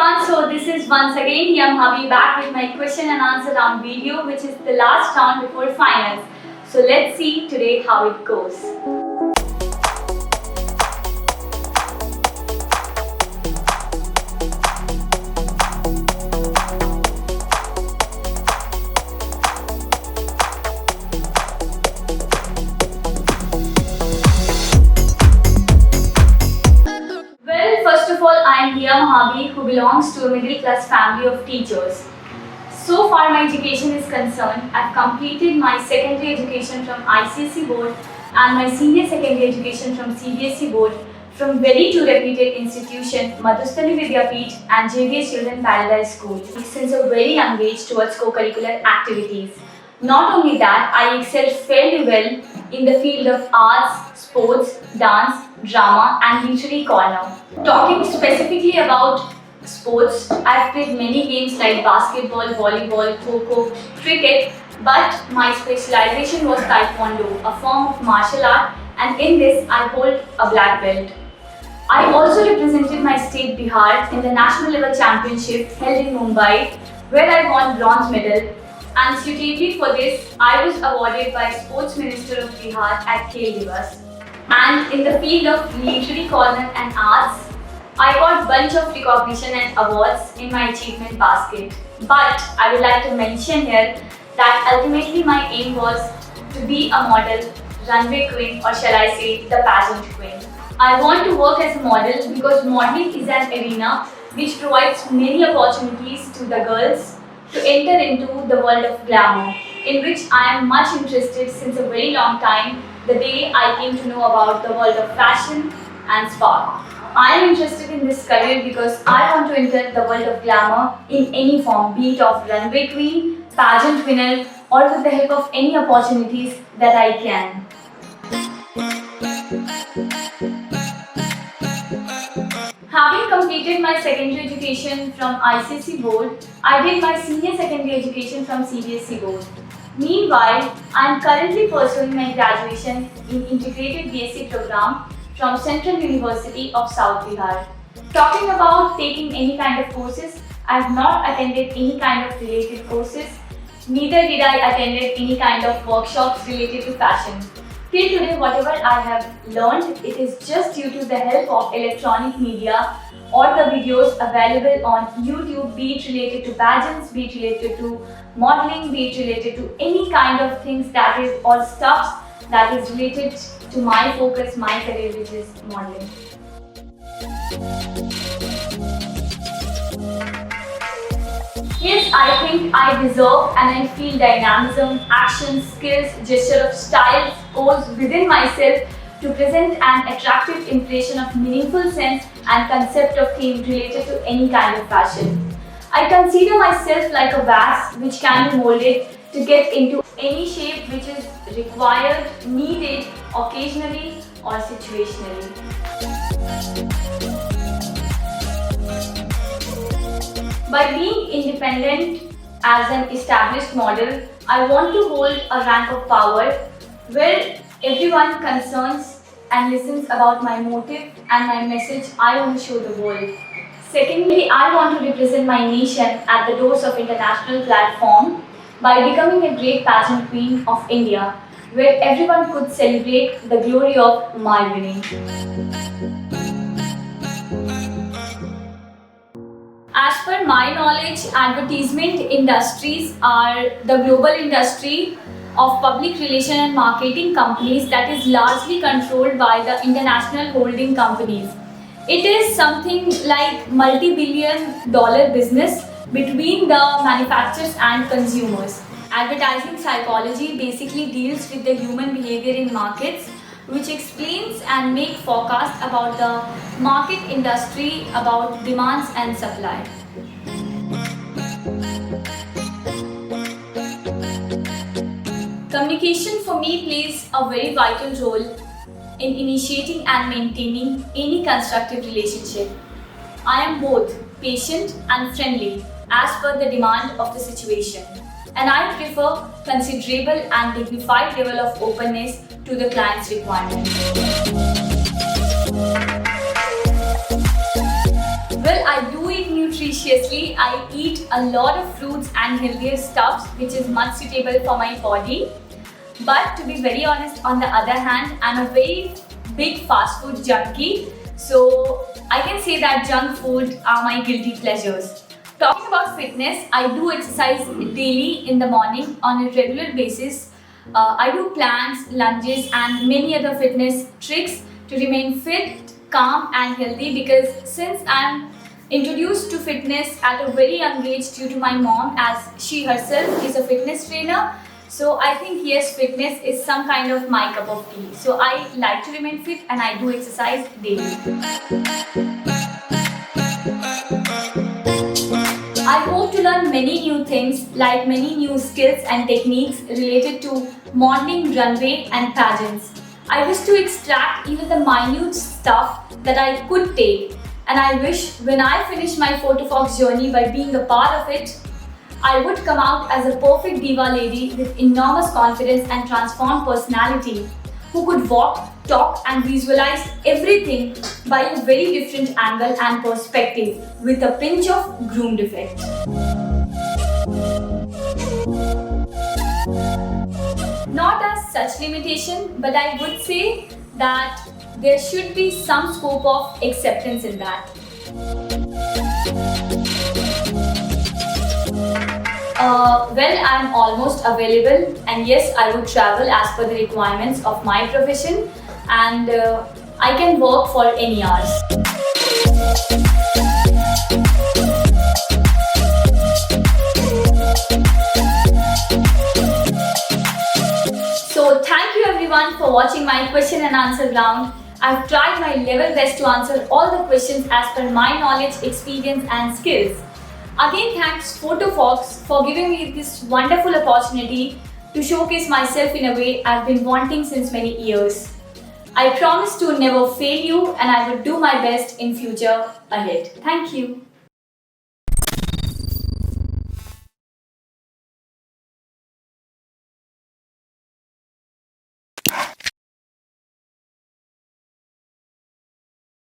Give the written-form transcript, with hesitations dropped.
everyone, so this is once again Yam Habi back with my question and answer round video, which is the last round before finals. So let's see today how it goes. First of all, I am Hiya Mahabi, who belongs to a middle class family of teachers. So far my education is concerned, I have completed my secondary education from ICSE board and my senior secondary education from CBSE board from very two reputed institutions, Madhustani Vidyapeeth and JVS Children Paradise School, since a very young age towards co-curricular activities. Not only that, I excelled fairly well in the field of arts, sports, dance, drama and literary corner. Talking specifically about sports, I've played many games like basketball, volleyball, kho-kho, cricket, but my specialization was Taekwondo, a form of martial art, and in this I hold a black belt. I also represented my state Bihar in the national level championship held in Mumbai, where I won bronze medal. And suitably for this, I was awarded by Sports Minister of Bihar at Khel Divas. And in the field of literary corner and arts, I got bunch of recognition and awards in my achievement basket. But I would like to mention here that ultimately my aim was to be a model, runway queen, or shall I say the pageant queen. I want to work as a model because modeling is an arena which provides many opportunities to the girls to enter into the world of glamour, in which I am much interested since a very long time, the day I came to know about the world of fashion and spa. I am interested in this career because I want to enter the world of glamour in any form, be it of runway queen, pageant winner, or with the help of any opportunities that I can. Having completed my secondary education from ICSE board, I did my senior secondary education from CBSE board. Meanwhile, I am currently pursuing my graduation in integrated BSc program from Central University of South Bihar. Talking about taking any kind of courses, I have not attended any kind of related courses, neither did I attend any kind of workshops related to fashion. Till today, whatever I have learned, it is just due to the help of electronic media or the videos available on YouTube, be it related to pageants, be it related to modeling, be it related to any kind of things that is or stuffs that is related to my focus, my career, which is modeling. Yes, I think I deserve and I feel dynamism, action, skills, gesture of styles, pose within myself to present an attractive impression of meaningful sense and concept of theme related to any kind of fashion. I consider myself like a vase which can be molded to get into any shape which is required, needed, occasionally or situationally. By being independent as an established model, I want to hold a rank of power where everyone concerns and listens about my motive and my message I want to show the world. Secondly, I want to represent my nation at the doors of international platform by becoming a great pageant queen of India, where everyone could celebrate the glory of my winning. As per my knowledge, advertisement industries are the global industry of public relation and marketing companies that is largely controlled by the international holding companies. It is something like multi-billion dollar business between the manufacturers and consumers. Advertising psychology basically deals with the human behavior in markets, which explains and make forecasts about the market industry, about demands and supply. Communication for me plays a very vital role in initiating and maintaining any constructive relationship. I am both patient and friendly as per the demand of the situation, and I prefer considerable and dignified level of openness to the client's requirements. Well, I do eat nutritious nutritiously. I eat a lot of fruits and healthier stuffs, which is much suitable for my body. But to be very honest, on the other hand, I'm a very big fast food junkie. So I can say that junk food are my guilty pleasures. Talking about fitness, I do exercise daily in the morning on a regular basis. I do planks, lunges, and many other fitness tricks to remain fit, calm, and healthy, because since I'm introduced to fitness at a very young age due to my mom, as she herself is a fitness trainer. So I think yes, fitness is some kind of my cup of tea. So I like to remain fit and I do exercise daily. I hope to learn many new things, like many new skills and techniques related to modeling, runway and pageants. I wish to extract even the minute stuff that I could take, and I wish when I finish my Photofox journey by being a part of it, I would come out as a perfect diva lady with enormous confidence and transformed personality, who could walk, talk and visualize everything by a very different angle and perspective with a pinch of groomed effect. Not as such limitation, but I would say that there should be some scope of acceptance in that. Well, I'm almost available, and yes, I would travel as per the requirements of my profession, and I can work for any hours. So thank you everyone for watching my question and answer round. I've tried my level best to answer all the questions as per my knowledge, experience and skills. Again, thanks Photofox for giving me this wonderful opportunity to showcase myself in a way I've been wanting since many years. I promise to never fail you, and I will do my best in future ahead. Thank you.